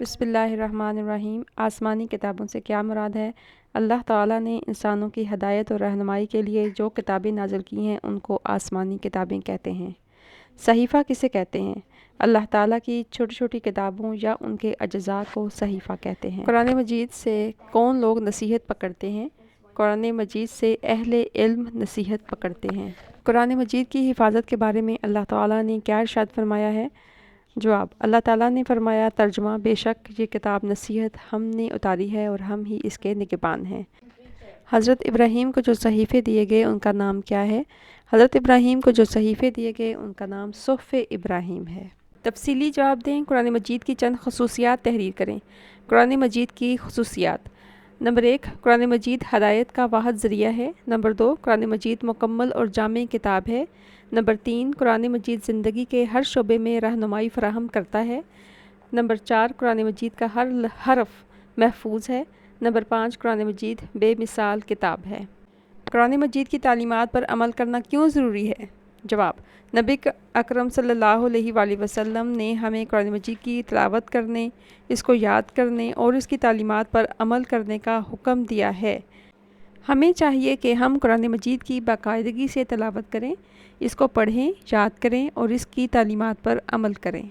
بسم اللہ الرحمن الرحیم۔ آسمانی کتابوں سے کیا مراد ہے؟ اللہ تعالیٰ نے انسانوں کی ہدایت اور رہنمائی کے لیے جو کتابیں نازل کی ہیں ان کو آسمانی کتابیں کہتے ہیں۔ صحیفہ کسے کہتے ہیں؟ اللہ تعالیٰ کی چھوٹی چھوٹی کتابوں یا ان کے اجزاء کو صحیفہ کہتے ہیں۔ قرآن مجید سے کون لوگ نصیحت پکڑتے ہیں؟ قرآن مجید سے اہل علم نصیحت پکڑتے ہیں۔ قرآن مجید کی حفاظت کے بارے میں اللہ تعالیٰ نے کیا ارشاد فرمایا ہے؟ جواب: اللہ تعالیٰ نے فرمایا، ترجمہ: بے شک یہ کتاب نصیحت ہم نے اتاری ہے اور ہم ہی اس کے نگہبان ہیں۔ حضرت ابراہیم کو جو صحیفے دیے گئے ان کا نام کیا ہے؟ حضرت ابراہیم کو جو صحیفے دیے گئے ان کا نام صحف ابراہیم ہے۔ تفصیلی جواب دیں۔ قرآن مجید کی چند خصوصیات تحریر کریں۔ قرآن مجید کی خصوصیات: نمبر 1، قرآن مجید ہدایت کا واحد ذریعہ ہے۔ نمبر 2، قرآن مجید مکمل اور جامع کتاب ہے۔ نمبر 3، قرآن مجید زندگی کے ہر شعبے میں رہنمائی فراہم کرتا ہے۔ نمبر 4، قرآن مجید کا ہر حرف محفوظ ہے۔ نمبر 5، قرآن مجید بے مثال کتاب ہے۔ قرآن مجید کی تعلیمات پر عمل کرنا کیوں ضروری ہے؟ جواب: نبی اکرم صلی اللہ علیہ وآلہ وسلم نے ہمیں قرآن مجید کی تلاوت کرنے، اس کو یاد کرنے اور اس کی تعلیمات پر عمل کرنے کا حکم دیا ہے۔ ہمیں چاہیے کہ ہم قرآن مجید کی باقاعدگی سے تلاوت کریں، اس کو پڑھیں، یاد کریں اور اس کی تعلیمات پر عمل کریں۔